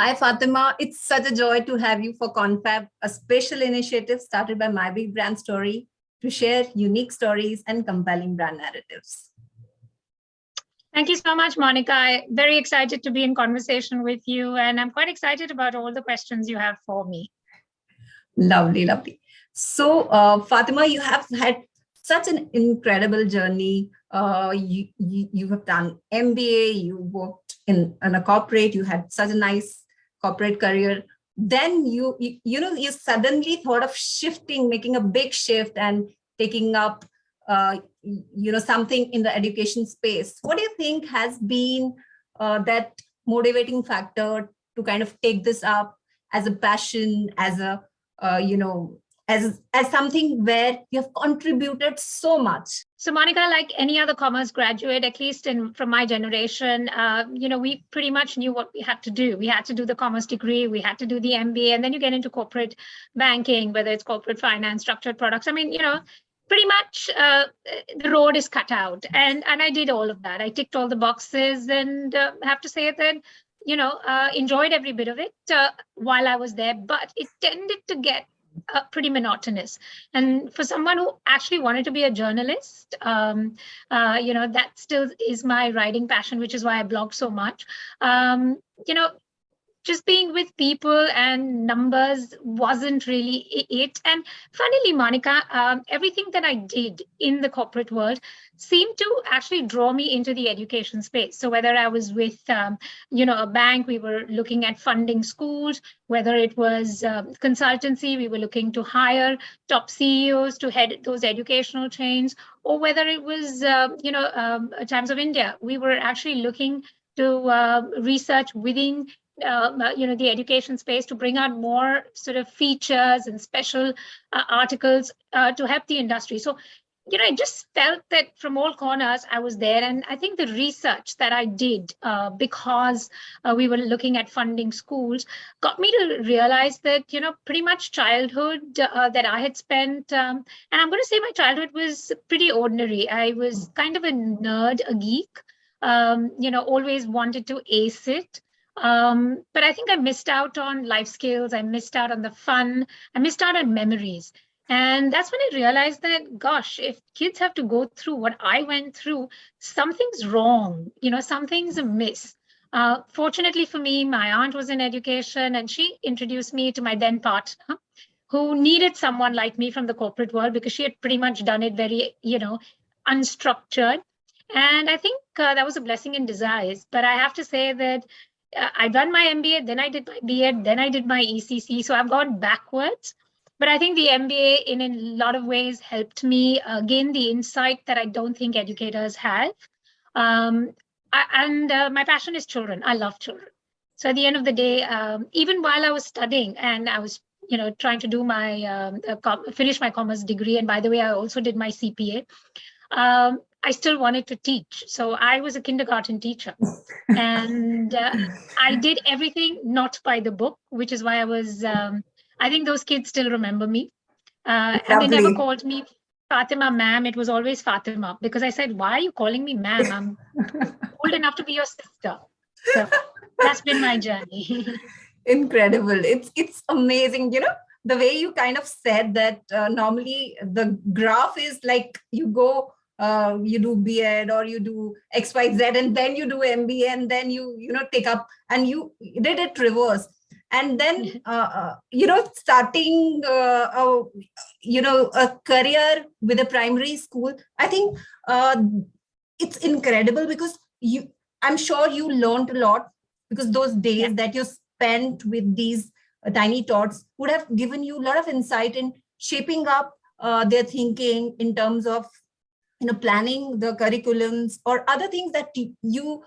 Hi, Fatima. It's such a joy to have you for CONFAB, a special initiative started by My Big Brand Story to share unique stories and compelling brand narratives. Thank you so much, Monica. I'm very excited to be in conversation with you, and I'm quite excited about all the questions you have for me. Lovely, lovely. So, Fatima, you have had such an incredible journey. You have done MBA, you worked in a corporate, you had such a nice corporate career. Then you suddenly thought of shifting, making a big shift and taking up something in the education space. What do you think has been that motivating factor to kind of take this up as a passion, as a as something where you have contributed so much? So, Monica, like any other commerce graduate, at least from my generation, we pretty much knew what we had to do. We had to do the commerce degree, we had to do the MBA, and then you get into corporate banking, whether it's corporate finance, structured products. I mean, pretty much the road is cut out. And I did all of that. I ticked all the boxes, and have to say that, enjoyed every bit of it while I was there, but it tended to get pretty monotonous. And for someone who actually wanted to be a journalist, that still is my writing passion, which is why I blog so much. Just being with people and numbers wasn't really it. And funnily, Monica, everything that I did in the corporate world seemed to actually draw me into the education space. So whether I was with, a bank, we were looking at funding schools, whether it was consultancy, we were looking to hire top CEOs to head those educational chains, or whether it was, Times of India, we were actually looking to research within the education space to bring out more sort of features and special articles to help the industry. So, I just felt that from all corners I was there. And I think the research that I did because we were looking at funding schools got me to realize that, pretty much childhood that I had spent, and I'm going to say my childhood was pretty ordinary. I was kind of a nerd, a geek, always wanted to ace it. But I think I missed out on life skills. I missed out on the fun. I missed out on memories. And that's when I realized that, gosh, if kids have to go through what I went through, something's wrong, something's amiss. Fortunately for me, my aunt was in education, and she introduced me to my then partner, who needed someone like me from the corporate world because she had pretty much done it very, unstructured. And I think that was a blessing in disguise. But I have to say that I done my MBA, then I did my BEd, then I did my ECC. So I've gone backwards. But I think the MBA in a lot of ways helped me gain the insight that I don't think educators have. And my passion is children. I love children. So at the end of the day, even while I was studying and I was, trying to do my, finish my commerce degree. And by the way, I also did my CPA. I still wanted to teach. So I was a kindergarten teacher. And I did everything not by the book, which is why I was, I think those kids still remember me. And they never called me Fatima ma'am. It was always Fatima, because I said, why are you calling me ma'am? I'm old enough to be your sister. So that's been my journey. Incredible. It's amazing. The way you kind of said that normally the graph is like you go, you do BEd or you do XYZ and then you do MBA and then you take up, and you did it reverse. And then, starting, a career with a primary school, I think it's incredible because I'm sure you learned a lot, because those days that you spent with these tiny tots would have given you a lot of insight in shaping up their thinking in terms of, planning the curriculums or other things that you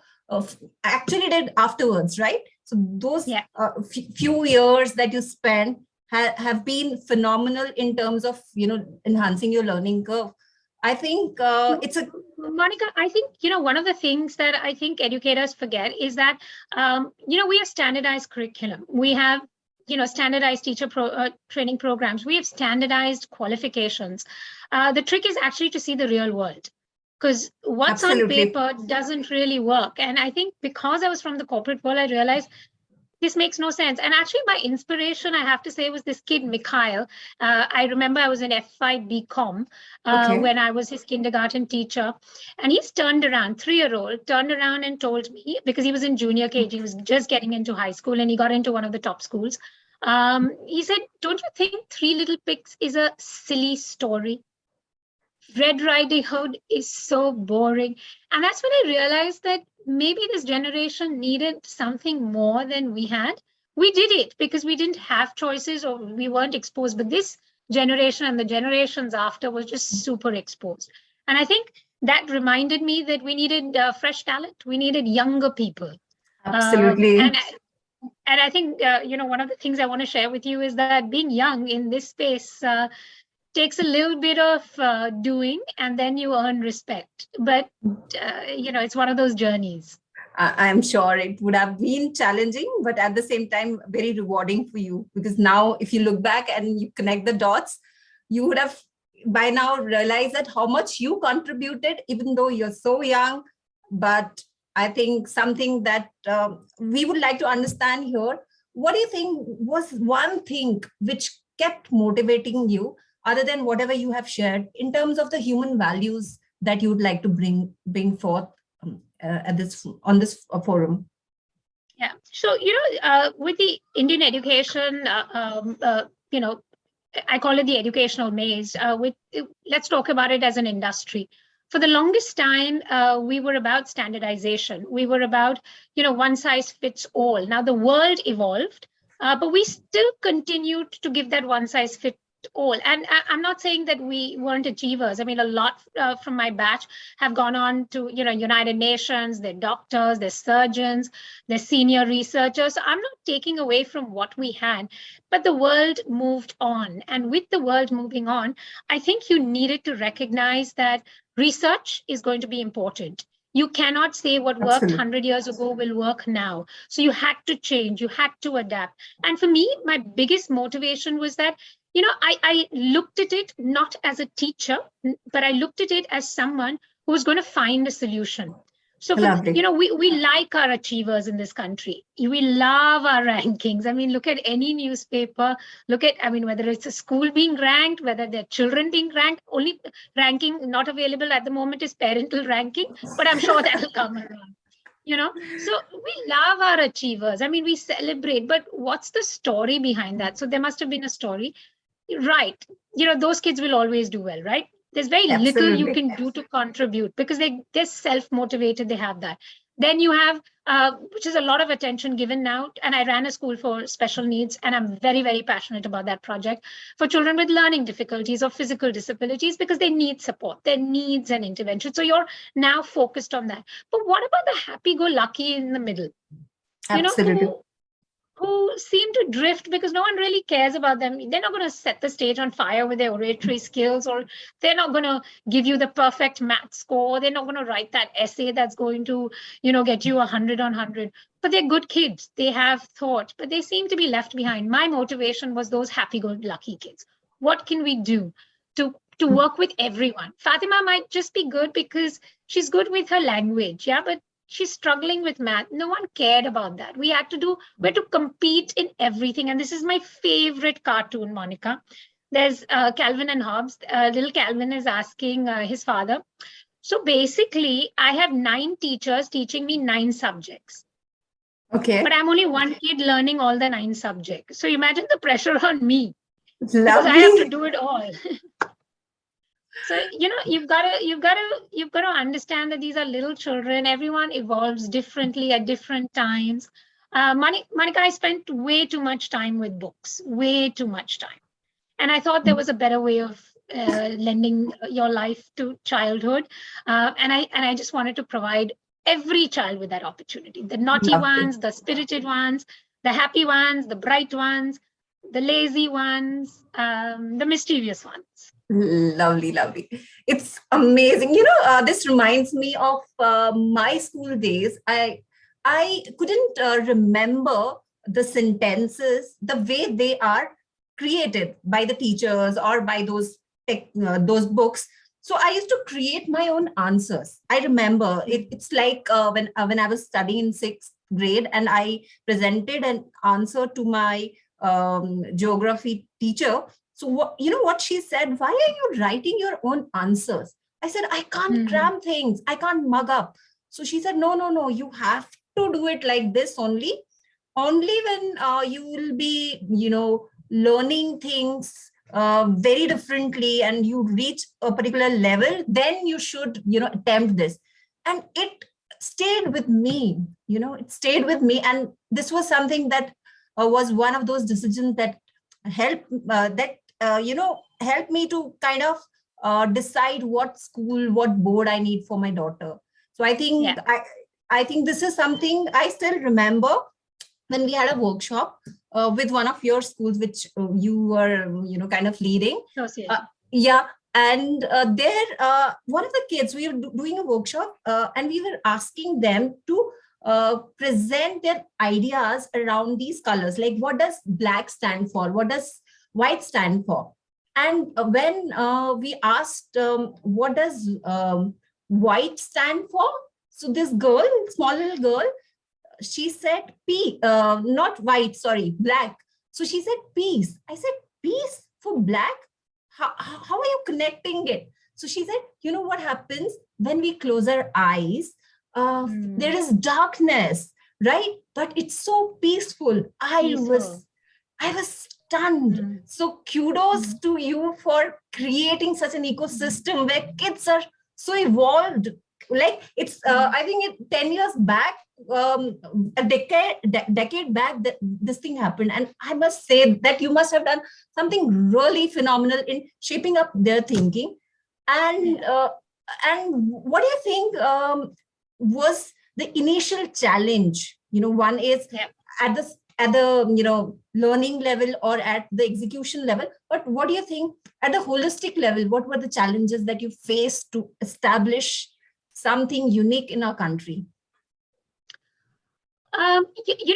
actually did afterwards, right? So those few years that you spent have been phenomenal in terms of, enhancing your learning curve. I think it's a... Monica, I think, one of the things that I think educators forget is that, we have standardized curriculum. We have, standardized teacher training programs. We have standardized qualifications. The trick is actually to see the real world, because what's on paper doesn't really work. And I think because I was from the corporate world, I realized this makes no sense. And actually, my inspiration, I have to say, was this kid, Mikhail. I remember I was in F5 BCom Okay. when I was his kindergarten teacher. And he's turned around, 3-year-old, turned around and told me, because he was in junior KG, he was just getting into high school, and he got into one of the top schools. He said, "Don't you think Three Little Pigs is a silly story? Red Riding Hood is so boring." And that's when I realized that maybe this generation needed something more than we had. We did it because we didn't have choices or we weren't exposed. But this generation and the generations after was just super exposed. And I think that reminded me that we needed fresh talent. We needed younger people. Absolutely. And I think, one of the things I want to share with you is that being young in this space takes a little bit of doing, and then you earn respect. But it's one of those journeys. I'm sure it would have been challenging, but at the same time, very rewarding for you, because now if you look back and you connect the dots, you would have by now realized that how much you contributed, even though you're so young. But I think something that we would like to understand here, what do you think was one thing which kept motivating you, other than whatever you have shared, in terms of the human values that you would like to bring forth on this forum? Yeah. So, with the Indian education, I call it the educational maze. Let's talk about it as an industry. For the longest time, we were about standardization. We were about, one size fits all. Now the world evolved, but we still continued to give that one size fits all. And I'm not saying that we weren't achievers. I mean, a lot from my batch have gone on to, United Nations, they're doctors, they're surgeons, they're senior researchers. So I'm not taking away from what we had, but the world moved on. And with the world moving on, I think you needed to recognize that research is going to be important. You cannot say what worked 100 years ago will work now. So you had to change, you had to adapt. And for me, my biggest motivation was that, I looked at it not as a teacher, but I looked at it as someone who was going to find a solution. So, we like our achievers in this country. We love our rankings. I mean, look at any newspaper, whether it's a school being ranked, whether their children being ranked. Only ranking not available at the moment is parental ranking, but I'm sure that'll come around. So we love our achievers. I mean, we celebrate, but what's the story behind that? So there must have been a story. Right. Those kids will always do well, right? There's very little you can do to contribute because they're self-motivated. They have that. Then you have, which is a lot of attention given now. And I ran a school for special needs, and I'm very, very passionate about that project for children with learning difficulties or physical disabilities because they need support, their needs and intervention. So you're now focused on that. But what about the happy-go-lucky in the middle? Absolutely. Who seem to drift because no one really cares about them. They're not going to set the stage on fire with their oratory skills, or they're not going to give you the perfect math score. They're not going to write that essay that's going to, get you 100 on 100. But they're good kids. They have thought, but they seem to be left behind. My motivation was those happy-go-lucky kids. What can we do to work with everyone? Fatima might just be good because she's good with her language, yeah, but she's struggling with math. No one cared about that. We had to compete in everything. And this is my favorite cartoon, Monica. There's Calvin and Hobbes. Little Calvin is asking his father. So basically, I have 9 teachers teaching me 9 subjects. Okay. But I'm only one kid learning all the 9 subjects. So imagine the pressure on me. Lovely. Because I have to do it all. So, you've got to understand that these are little children. Everyone evolves differently at different times. Monica, I spent way too much time with books, way too much time. And I thought there was a better way of lending your life to childhood. And I just wanted to provide every child with that opportunity. The naughty ones, the spirited ones, the happy ones, the bright ones, the lazy ones, the mischievous ones. Lovely. It's amazing. This reminds me of my school days. I couldn't remember the sentences the way they are created by the teachers or by those books. So I used to create my own answers. I remember it's like when I was studying in sixth grade, and I presented an answer to my geography teacher. So you know what she said? Why are you writing your own answers? I said, I can't cram things. I can't mug up. So she said, no, no, no. You have to do it like this only. Only when you will be, learning things very differently, and you reach a particular level, then you should attempt this. And it stayed with me. It stayed with me, and this was something that was one of those decisions that helped me to kind of decide what school, what board I need for my daughter. So I think I think this is something I still remember when we had a workshop with one of your schools, which you were, kind of leading. Yeah. And there, one of the kids, we were doing a workshop and we were asking them to present their ideas around these colors. Like, what does black stand for? What does white stand for? And when we asked, what does white stand for? So this girl, small little girl, she said not white, sorry, black. So she said peace. I said, peace for black? How are you connecting it? So she said, you know what happens when we close our eyes? There is darkness, right? But it's so peaceful. I was stunned. So kudos to you for creating such an ecosystem where kids are so evolved. Like it's, I think 10 years back, a decade back, this thing happened. And I must say that you must have done something really phenomenal in shaping up their thinking. And what do you think was the initial challenge? One is at the learning level or at the execution level, but what do you think at the holistic level? What were the challenges that you faced to establish something unique in our country?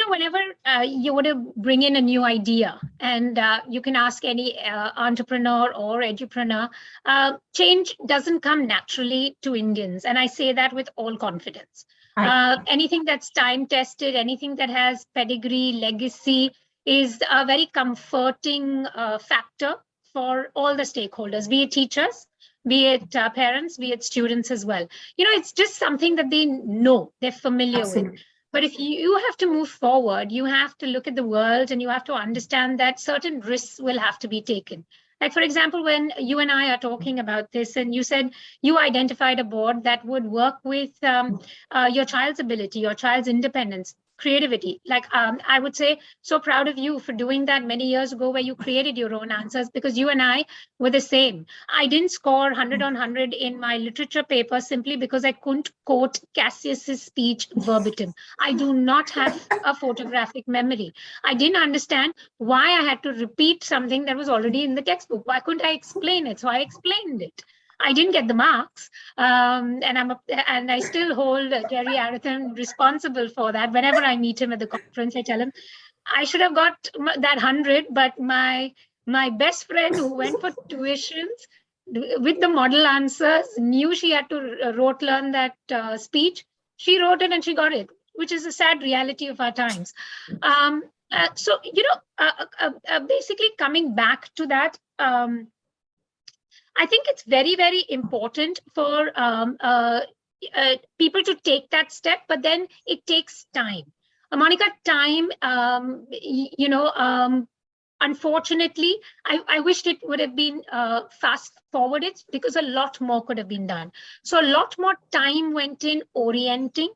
Whenever you want to bring in a new idea, and you can ask any entrepreneur or edupreneur, change doesn't come naturally to Indians. And I say that with all confidence. Anything that's time tested, anything that has pedigree, legacy is a very comforting factor for all the stakeholders, be it teachers, be it parents, be it students as well. It's just something that they know, they're familiar with. But if you have to move forward, you have to look at the world and you have to understand that certain risks will have to be taken. Like, for example, when you and I are talking about this, and you said you identified a board that would work with your child's ability, your child's independence, creativity. Like, I would say, so proud of you for doing that many years ago, where you created your own answers, because you and I were the same. I didn't score 100 on 100 in my literature paper simply because I couldn't quote Cassius's speech verbatim. I do not have a photographic memory. I didn't understand why I had to repeat something that was already in the textbook. Why couldn't I explain it? So I explained it. I didn't get the marks, and I still hold Gary Arathan responsible for that. Whenever I meet him at the conference, I tell him I should have got that 100, but my best friend who went for tuitions with the model answers knew she had to rote learn that speech. She wrote it and she got it, which is a sad reality of our times. So basically coming back to that. I think it's very, very important for people to take that step, but then it takes time. Monica, time, unfortunately, I wished it would have been fast forwarded, because a lot more could have been done. So a lot more time went in orienting,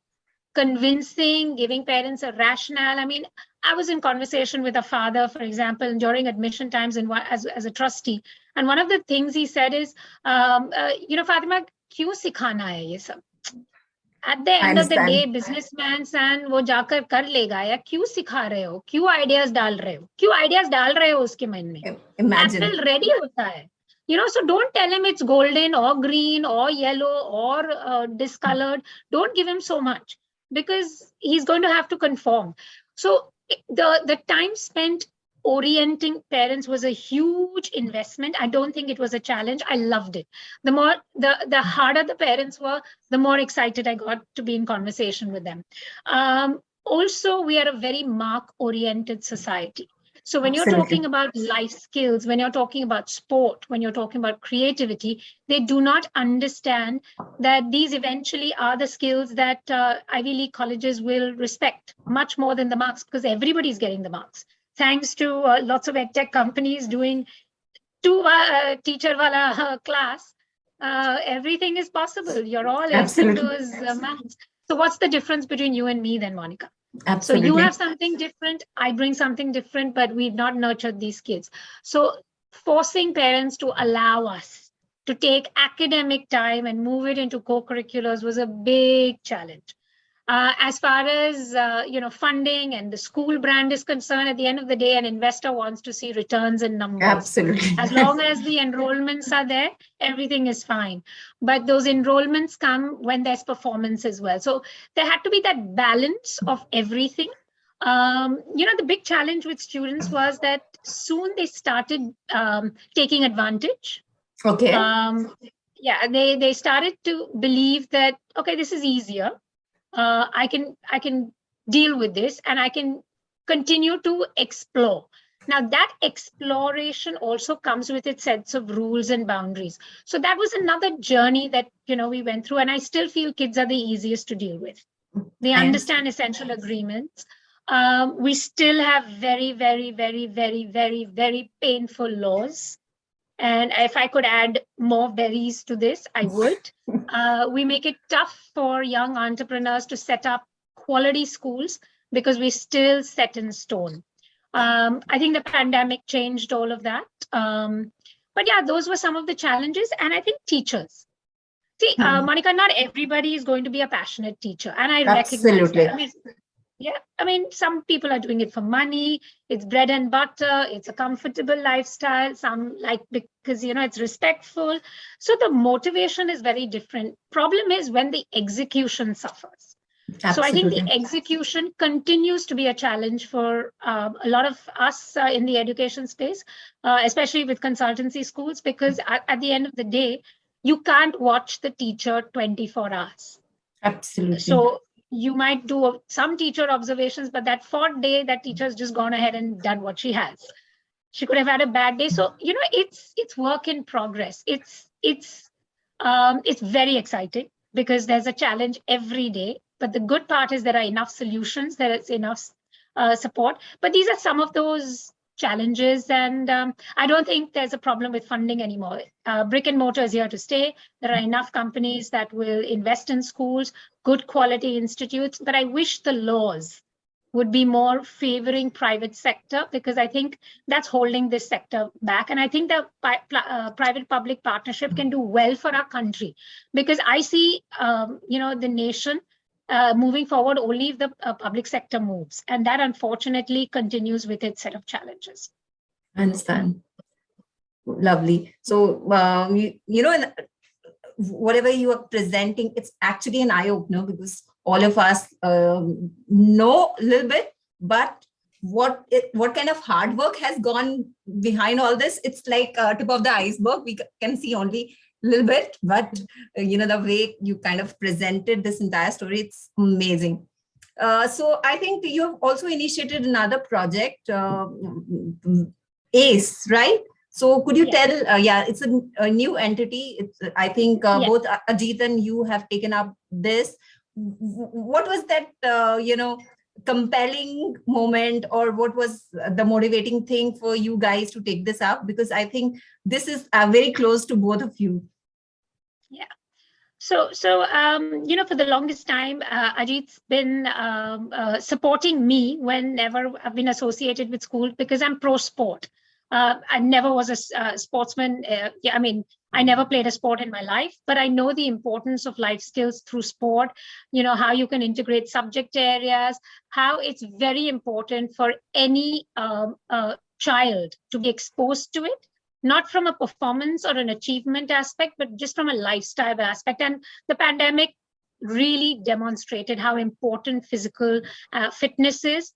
convincing, giving parents a rationale. I mean, I was in conversation with a father, for example, during admission times and as a trustee. And one of the things he said is, Fatima, क्यों सिखाना है ये सब? At the end of the day, businessman and वो जाकर कर लेगा, या क्यों सिखा रहे हो? क्यों ideas डाल रहे हो? क्यों ideas डाल रहे हो उसके मन में? Imagine. Apple ready होता है. So don't tell him it's golden or green or yellow or discolored. Don't give him so much, because he's going to have to conform. So the time spent orienting parents was a huge investment. I don't think it was a challenge. I loved it. The harder the parents were, the more excited I got to be in conversation with them. Also, we are a very mark-oriented society. So when you're talking Absolutely. about life skills, when you're talking about sport, when you're talking about creativity, they do not understand that these eventually are the skills that Ivy League colleges will respect much more than the marks, because everybody's getting the marks. Thanks to lots of edtech companies doing two teacher wala class, everything is possible. You're all acing Absolutely. those maths. So what's the difference between you and me then, Monica? So you have Absolutely. something different, I bring something different, but we've not nurtured these kids. So forcing parents to allow us to take academic time and move it into co-curriculars was a big challenge. As far as funding and the school brand is concerned, at the end of the day, an investor wants to see returns and numbers. Absolutely. As long as the enrollments are there, everything is fine. But those enrollments come when there's performance as well. So there had to be that balance of everything. The big challenge with students was that soon they started taking advantage. Okay. They started to believe that, okay, this is easier. I can deal with this, and I can continue to explore. Now that exploration also comes with its sets of rules and boundaries. So that was another journey that we went through, and I still feel kids are the easiest to deal with. They I understand essential agreements. We still have very, very, very, very, very, very painful laws. And if I could add more berries to this, I would. We make it tough for young entrepreneurs to set up quality schools because we're still set in stone. I think the pandemic changed all of that. But yeah, those were some of the challenges. And I think teachers. See, Monica, not everybody is going to be a passionate teacher. And I recognize Absolutely. that. I mean, some people are doing it for money. It's bread and butter. It's a comfortable lifestyle. Some like because, it's respectful. So the motivation is very different. Problem is when the execution suffers. Absolutely. So I think the execution continues to be a challenge for a lot of us in the education space, especially with consultancy schools, because at the end of the day, you can't watch the teacher 24 hours. Absolutely. So you might do some teacher observations, but that fourth day, that teacher's just gone ahead and done what she has. She could have had a bad day. So, it's work in progress. It's very exciting because there's a challenge every day. But the good part is there are enough solutions, there is enough support. But these are some of those challenges, and I don't think there's a problem with funding anymore. Brick and mortar is here to stay. There are enough companies that will invest in schools, good quality institutes, but I wish the laws would be more favoring private sector, because I think that's holding this sector back. And I think the private-public partnership can do well for our country, because I see, the nation moving forward only if the public sector moves. And that unfortunately continues with its set of challenges. I understand. Lovely. So, whatever you are presenting, it's actually an eye-opener, because all of us know a little bit, but what kind of hard work has gone behind all this? It's like tip of the iceberg. We can see only a little bit, but the way you kind of presented this entire story, it's amazing. So I think you have also initiated another project, ACE, right? So could you tell, it's a new entity. It's, I think both Ajit and you have taken up this. What was that, compelling moment, or what was the motivating thing for you guys to take this up? Because I think this is very close to both of you. Yeah. So for the longest time, Ajit's been supporting me whenever I've been associated with school, because I'm pro sport. I never was a sportsman. I never played a sport in my life, but I know the importance of life skills through sport, how you can integrate subject areas, how it's very important for any child to be exposed to it, not from a performance or an achievement aspect, but just from a lifestyle aspect. And the pandemic really demonstrated how important physical fitness is.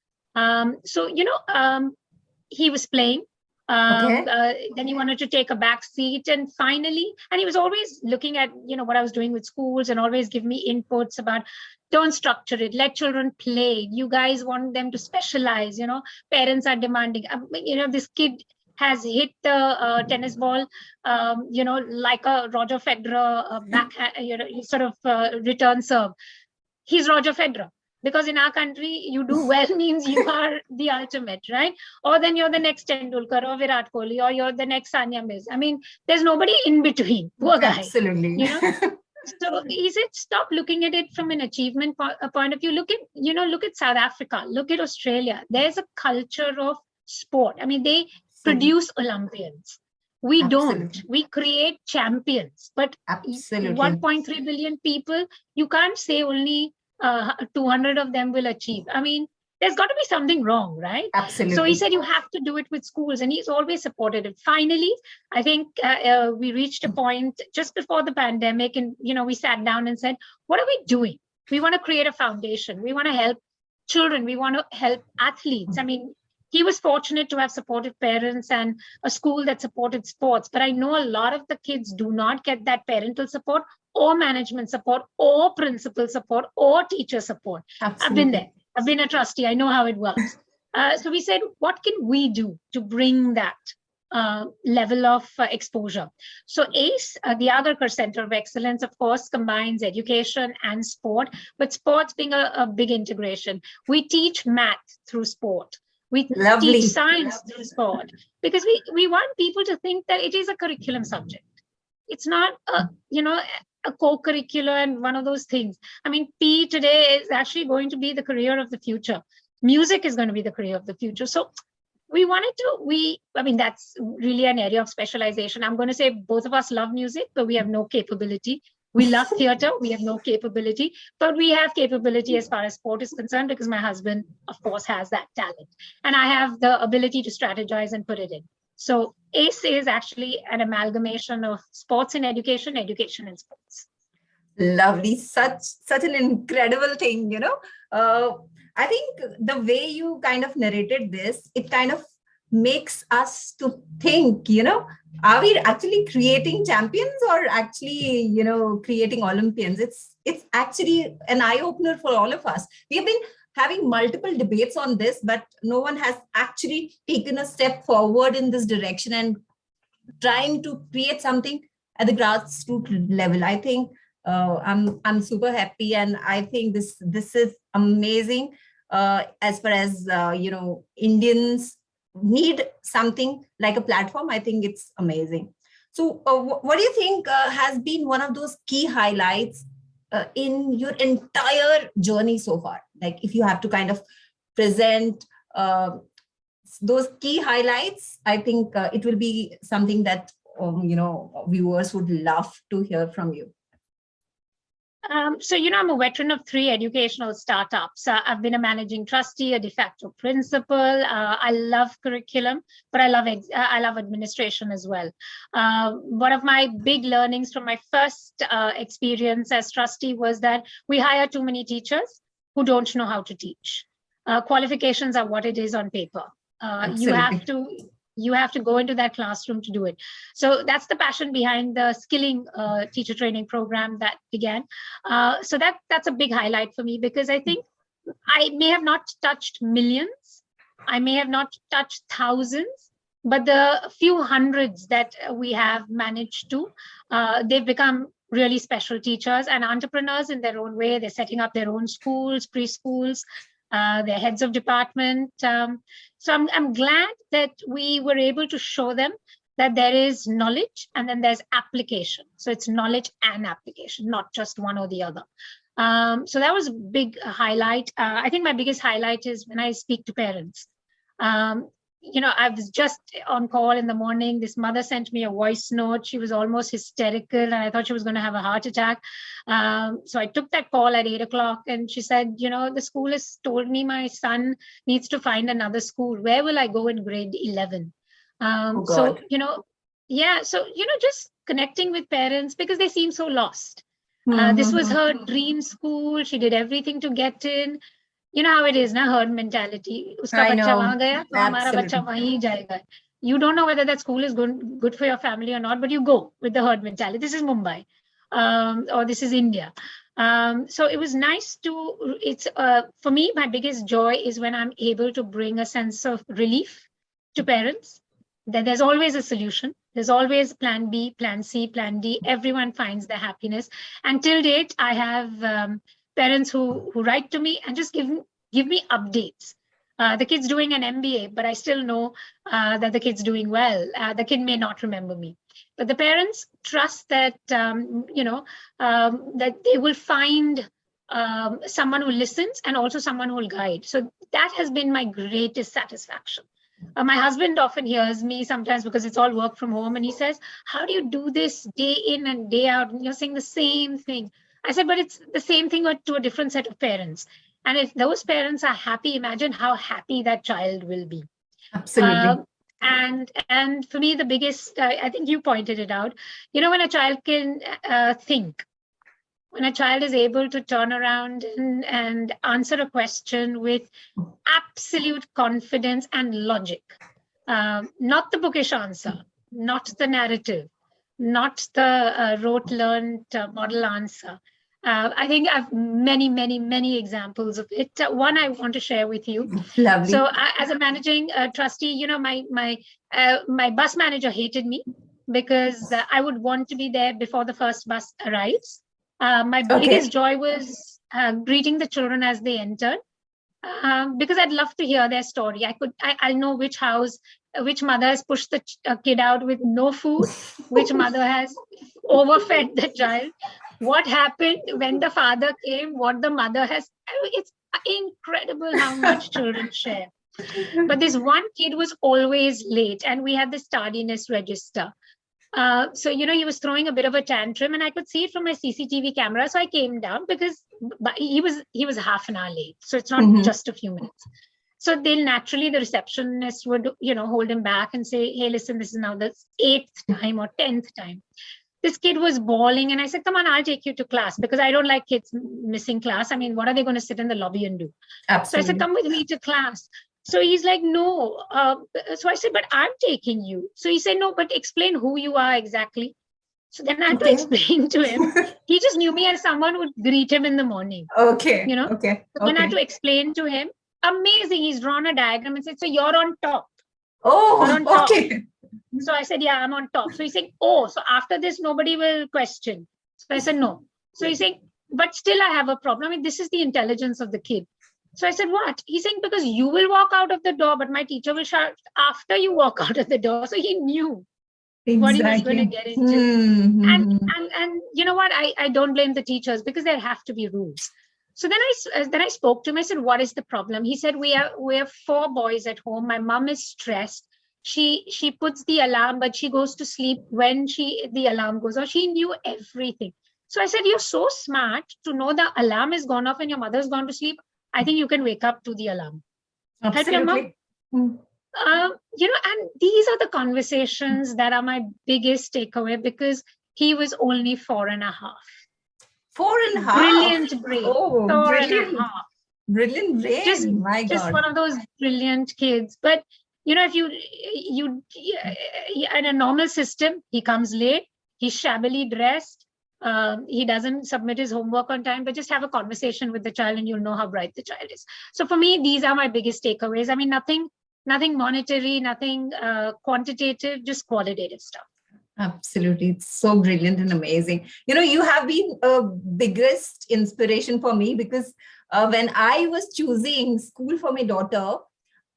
he was playing. Then he wanted to take a back seat, and finally, and he was always looking at what I was doing with schools and always give me inputs about, don't structure it, let children play, you guys want them to specialize, parents are demanding, this kid has hit the tennis ball like a Roger Federer backhand, sort of return serve. He's Roger Federer. Because in our country, you do well means you are the ultimate, right? Or then you're the next Tendulkar or Virat Kohli, or you're the next Sanya Mirza. I mean, there's nobody in between. Poor guy. Absolutely. So he said, stop looking at it from an achievement point of view. Look at South Africa. Look at Australia. There's a culture of sport. I mean, they produce Olympians. We don't. We create champions. But 1.3 billion people, you can't say only 200 of them will achieve. I mean, there's got to be something wrong, right? Absolutely. So he said you have to do it with schools, and he's always supported it. Finally, I think we reached a point just before the pandemic, and we sat down and said, what are we doing? We want to create a foundation. We want to help children. We want to help athletes. I mean, he was fortunate to have supportive parents and a school that supported sports, but I know a lot of the kids do not get that parental support or management support or principal support or teacher support. Absolutely. I've been there. I've been a trustee. I know how it works. So we said, what can we do to bring that level of exposure? So ACE, the Agarkar Centre of Excellence, of course, combines education and sport, but sports being a big integration. We teach math through sport. We teach science through sport, because we want people to think that it is a curriculum subject. It's not a co-curricular and one of those things. I mean, PE today is actually going to be the career of the future. Music is going to be the career of the future. So that's really an area of specialization. I'm going to say both of us love music, but we have no capability. We love theater, we have no capability, but we have capability as far as sport is concerned, because my husband, of course, has that talent. And I have the ability to strategize and put it in. So ACE is actually an amalgamation of sports and education and sports. Lovely. Such an incredible thing, I think the way you kind of narrated this, it kind of makes us to think, are we actually creating champions or actually, creating Olympians? It's actually an eye-opener for all of us. We have been having multiple debates on this, but no one has actually taken a step forward in this direction and trying to create something at the grassroots level. I think I'm super happy, and I think this is amazing. As far as Indians need something like a platform, I think it's amazing. So what do you think has been one of those key highlights in your entire journey so far? Like, if you have to kind of present those key highlights, I think it will be something that viewers would love to hear from you. So, I'm a veteran of 3 educational startups. I've been a managing trustee, a de facto principal. I love curriculum, but I love administration as well. One of my big learnings from my first experience as trustee was that we hire too many teachers who don't know how to teach. Qualifications are what it is on paper. You have to go into that classroom to do it. So that's the passion behind the skilling teacher training program that began. So that's a big highlight for me, because I think I may have not touched millions, I may have not touched thousands, but the few hundreds that we have managed to, they've become really special teachers and entrepreneurs in their own way. They're setting up their own schools, preschools. They're heads of department. So I'm glad that we were able to show them that there is knowledge and then there's application. So it's knowledge and application, not just one or the other. So that was a big highlight. I think my biggest highlight is when I speak to parents. I was just on call in the morning. This mother sent me a voice note. She was almost hysterical, and I thought she was going to have a heart attack. So I took that call at 8 o'clock, and she said, the school has told me my son needs to find another school. Where will I go in grade 11? So, just connecting with parents, because they seem so lost. This was her dream school. She did everything to get in. you know how it is, na, herd mentality. Uska I bachcha know. wahan gaya, to hamara bachcha Absolutely. wahi jayega. You don't know whether that school is good for your family or not, but you go with the herd mentality. This is Mumbai, or this is India. So it was nice to, it's for me, my biggest joy is when I'm able to bring a sense of relief to parents, that there's always a solution. There's always plan B, plan C, plan D. Everyone finds their happiness. And till date, I have parents who write to me and just give me updates. The kid's doing an MBA, but I still know that the kid's doing well. The kid may not remember me, but the parents trust that that they will find someone who listens and also someone who will guide. So that has been my greatest satisfaction. My husband often hears me sometimes because it's all work from home, and he says, "How do you do this day in and day out? And you're saying the same thing." I said, "But it's the same thing, but to a different set of parents. And if those parents are happy, imagine how happy that child will be." Absolutely. And for me, the biggest, I think you pointed it out, when a child can think, when a child is able to turn around and answer a question with absolute confidence and logic, not the bookish answer, not the narrative, not the rote learned model answer. I think I've many examples of it. One I want to share with you. Lovely. So as a managing trustee, my bus manager hated me because I would want to be there before the first bus arrives. My biggest joy was greeting the children as they entered, because I'd love to hear their story. I'll know which house, which mother has pushed the kid out with no food, which mother has overfed the child, what happened when the father came, what the mother has. It's incredible how much children share. But this one kid was always late, and we had this tardiness register. So, he was throwing a bit of a tantrum, and I could see it from my CCTV camera. So I came down because he was half an hour late. So it's not just a few minutes. So the receptionist would, hold him back and say, "Hey, listen, this is now the 8th time or 10th time." This kid was bawling, and I said, "Come on, I'll take you to class," because I don't like kids missing class. I mean, what are they going to sit in the lobby and do? Absolutely. So I said, "Come with me to class." So he's like, "No." So I said, "But I'm taking you." So he said, "No, but explain who you are exactly." So then I had to explain to him. He just knew me as someone who would greet him in the morning. Okay. So then I had to explain to him. Amazing. He's drawn a diagram and said, "So you're on top." Oh, you're on top. Okay. So I said, "Yeah, I'm on top." So he's saying, "Oh, so after this, nobody will question." So I said, "No." So he's saying, "But still I have a problem. I mean, this is the intelligence of the kid." So I said, "What?" He's saying, "Because you will walk out of the door, but my teacher will shout after you walk out of the door." So he knew what he was going to get into. And you know what? I don't blame the teachers, because there have to be rules. So then I spoke to him. I said, "What is the problem?" He said, we have 4 boys at home. My mom is stressed. She puts the alarm, but she goes to sleep when the alarm goes off. She knew everything. So I said, "You're so smart to know the alarm is gone off and your mother's gone to sleep. I think you can wake up to the alarm." Absolutely. And these are the conversations that are my biggest takeaway, because he was only 4.5. 4.5. Brilliant brain. Oh, 4.5. Brilliant brain. Just one of those brilliant kids. But if you in a normal system, he comes late, he's shabbily dressed, he doesn't submit his homework on time, but just have a conversation with the child and you'll know how bright the child is. So for me, these are my biggest takeaways. I mean, nothing monetary, nothing quantitative, just qualitative stuff. Absolutely. It's so brilliant and amazing. You have been a biggest inspiration for me, because when I was choosing school for my daughter,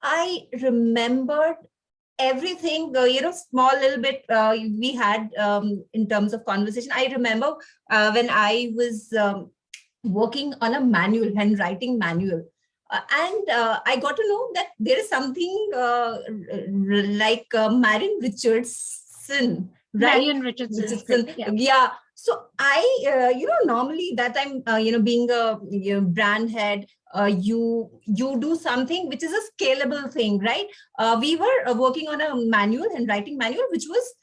I remembered everything, small little bit we had in terms of conversation. I remember when I was working on a handwriting manual. And I got to know that there is something like Marion Richardson. Right? Marion Richardson. Yeah. So I, normally that time, being a brand head, you do something which is a scalable thing, right? We were working on a handwriting manual, which was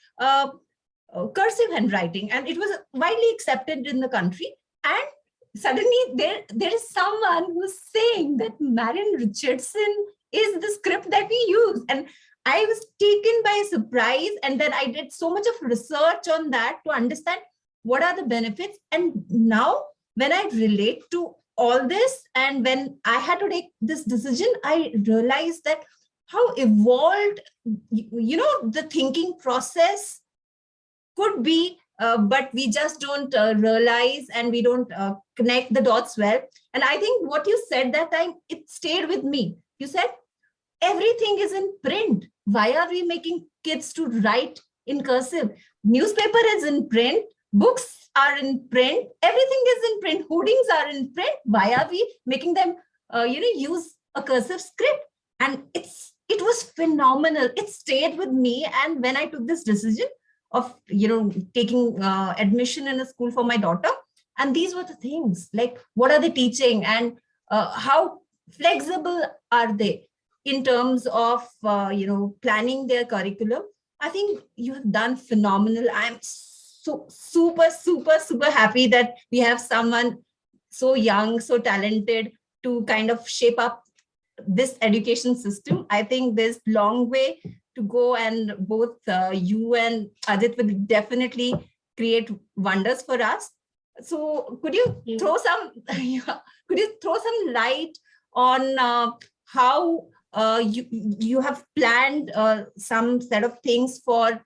cursive handwriting, and it was widely accepted in the country. And suddenly there is someone who's saying that Marion Richardson is the script that we use. And I was taken by surprise. And then I did so much of research on that to understand what are the benefits. And now when I relate to all this, and when I had to take this decision, I realized that how evolved, the thinking process could be, but we just don't realize, and we don't connect the dots well. And I think what you said that time, it stayed with me. You said everything is in print. Why are we making kids to write in cursive? Newspaper is in print, books are in print, everything is in print, hoardings are in print. Why are we making them use a cursive script? And it was phenomenal. It stayed with me. And when I took this decision of taking admission in a school for my daughter, and these were the things, like what are they teaching, and how flexible are they in terms of planning their curriculum. I think you have done phenomenal. I'm so super happy that we have someone so young, so talented, to kind of shape up this education system. I think there's long way to go, and both you and Ajit will definitely create wonders for us. So could you throw some light on how you have planned some set of things for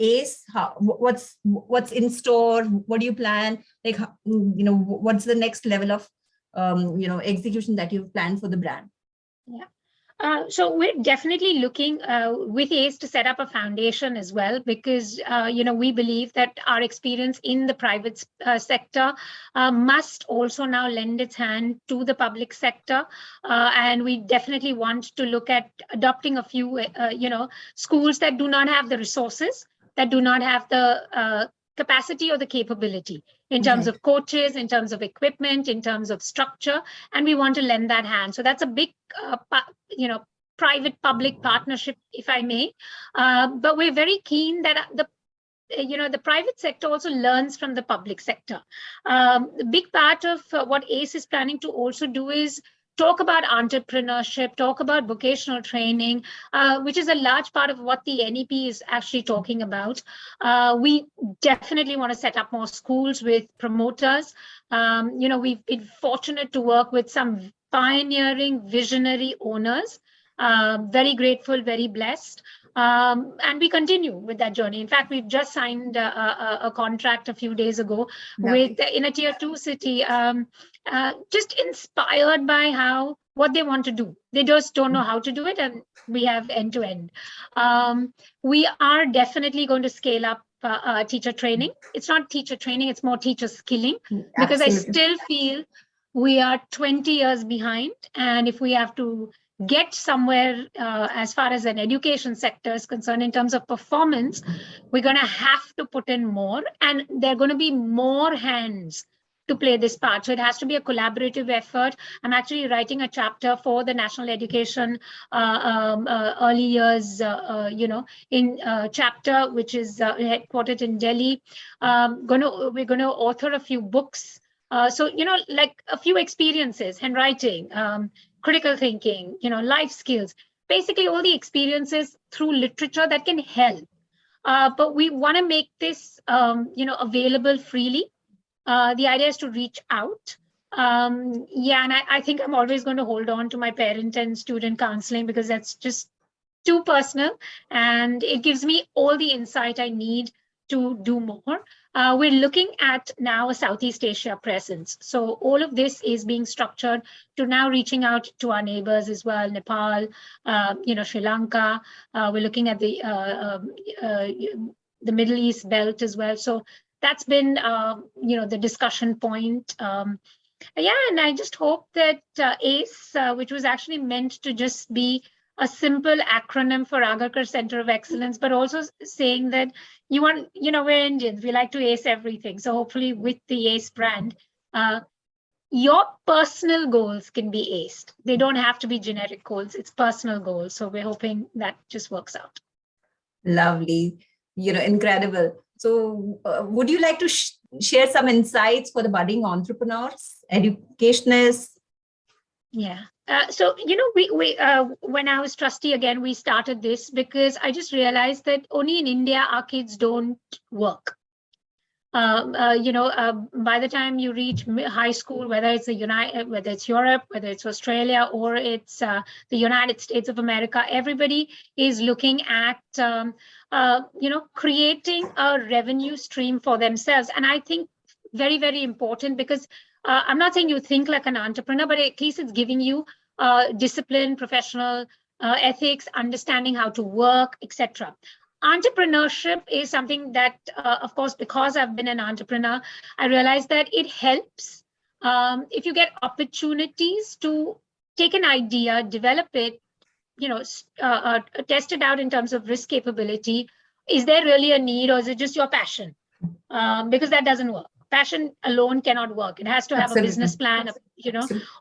ACE? What's in store? What do you plan? Like, what's the next level of execution that you've planned for the brand? Yeah. So we're definitely looking with ACE to set up a foundation as well, because we believe that our experience in the private sector must also now lend its hand to the public sector, and we definitely want to look at adopting a few schools that do not have the resources, that do not have the capacity or the capability in terms of coaches, in terms of equipment, in terms of structure, and we want to lend that hand. So that's a big, private-public partnership, if I may. But we're very keen that the private sector also learns from the public sector. The big part of what ACE is planning to also do is talk about entrepreneurship, talk about vocational training, which is a large part of what the NEP is actually talking about. We definitely want to set up more schools with promoters. We've been fortunate to work with some pioneering, visionary owners. Very grateful, very blessed. And we continue with that journey. In fact, we've just signed a contract a few days ago in a tier 2 city, just inspired by what they want to do. They just don't know how to do it, and we have end-to-end. We are definitely going to scale up teacher training. It's not teacher training, it's more teacher skilling, because I still feel we are 20 years behind. And if we have to get somewhere as far as an education sector is concerned in terms of performance, we're going to have to put in more, and there are going to be more hands to play this part. So it has to be a collaborative effort. I'm actually writing a chapter for the National Education Early Years, in chapter, which is headquartered in Delhi. We're going to author a few books. So, like a few experiences, handwriting, critical thinking, life skills, basically all the experiences through literature that can help. But we want to make this, available freely. The idea is to reach out. And I think I'm always going to hold on to my parent and student counseling, because that's just too personal, and it gives me all the insight I need to do more. We're looking at now a Southeast Asia presence. So all of this is being structured to now reaching out to our neighbors as well, Nepal, Sri Lanka. We're looking at the Middle East belt as well. So that's been, the discussion point. And I just hope that ACE, which was actually meant to just be a simple acronym for Agarkar Centre of Excellence, but also saying that we're Indians, we like to ace everything. So hopefully with the ACE brand, your personal goals can be aced. They don't have to be generic goals. It's personal goals. So we're hoping that just works out. Lovely. Incredible. So would you like to share some insights for the budding entrepreneurs, educationists? Yeah. So, when I was trustee again, we started this because I just realized that only in India, our kids don't work. By the time you reach high school, whether it's whether it's Europe, whether it's Australia, or it's the United States of America, everybody is looking at, creating a revenue stream for themselves. And I think very, very important, because I'm not saying you think like an entrepreneur, but at least it's giving you discipline, professional ethics, understanding how to work, etc. Entrepreneurship is something that, of course, because I've been an entrepreneur, I realized that it helps if you get opportunities to take an idea, develop it, test it out in terms of risk capability. Is there really a need, or is it just your passion? Because that doesn't work. Passion alone cannot work. It has to have Absolutely. a business plan,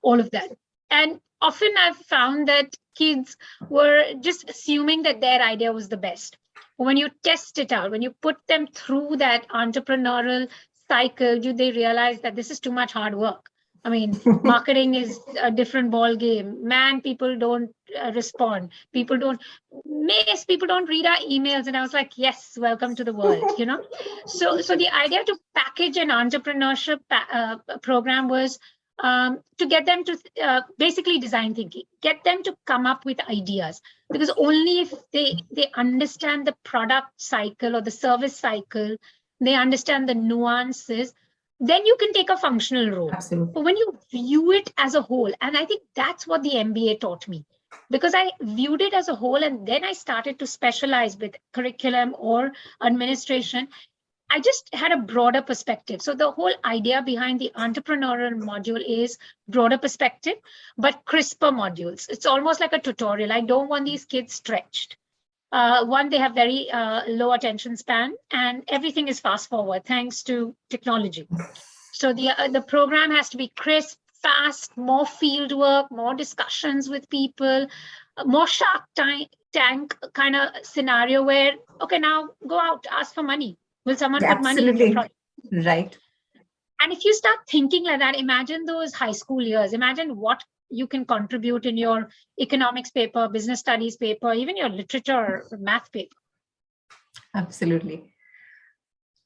all of that. And often I've found that kids were just assuming that their idea was the best. When you test it out, when you put them through that entrepreneurial cycle, they realize that this is too much hard work. I mean, marketing is a different ball game. Man, people don't respond. People don't read our emails. And I was like, yes, welcome to the world, So the idea to package an entrepreneurship program was to get them to basically design thinking, get them to come up with ideas, because only if they understand the product cycle or the service cycle, they understand the nuances, then you can take a functional role. Absolutely. But when you view it as a whole, and I think that's what the MBA taught me, because I viewed it as a whole, and then I started to specialize with curriculum or administration. I just had a broader perspective. So the whole idea behind the entrepreneurial module is broader perspective, but crisper modules. It's almost like a tutorial. I don't want these kids stretched. One, they have very low attention span, and everything is fast forward thanks to technology. So the program has to be crisp, fast, more field work, more discussions with people, more Shark Tank kind of scenario where, okay, now go out, ask for money. Will someone put money in your project? Right. And if you start thinking like that, imagine those high school years. Imagine what you can contribute in your economics paper, business studies paper, even your literature or math paper. Absolutely.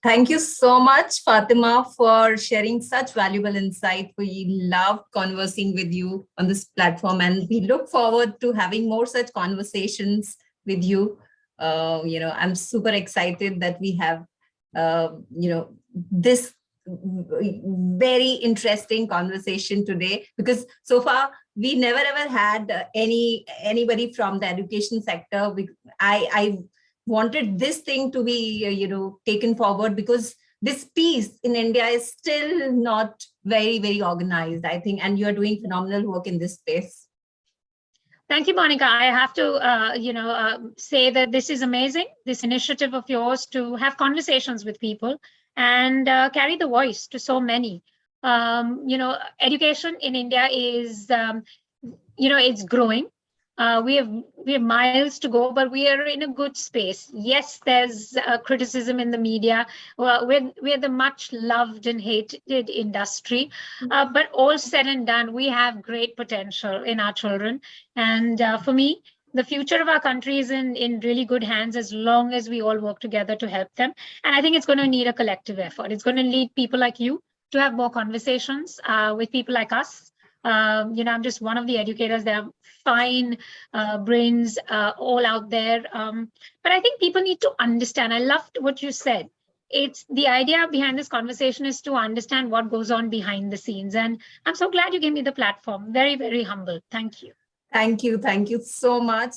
Thank you so much, Fatema, for sharing such valuable insight. We love conversing with you on this platform, and we look forward to having more such conversations with you. I'm super excited that we have this very interesting conversation today, because so far we never ever had anybody from the education sector. I wanted this thing to be taken forward, because this piece in India is still not very, very organized, I think, and you're doing phenomenal work in this space. Thank you, Monica. I have to, say that this is amazing, this initiative of yours to have conversations with people and carry the voice to so many. Education in India is, it's growing. We have miles to go, but we are in a good space. Yes, there's criticism in the media. We're the much loved and hated industry, but all said and done, we have great potential in our children. And for me, the future of our country is in really good hands as long as we all work together to help them. And I think it's going to need a collective effort. It's going to need people like you to have more conversations with people like us. I'm just one of the educators. There are fine brains all out there. But I think people need to understand. I loved what you said. It's the idea behind this conversation is to understand what goes on behind the scenes. And I'm so glad you gave me the platform. Very, very humble. Thank you. Thank you. Thank you so much.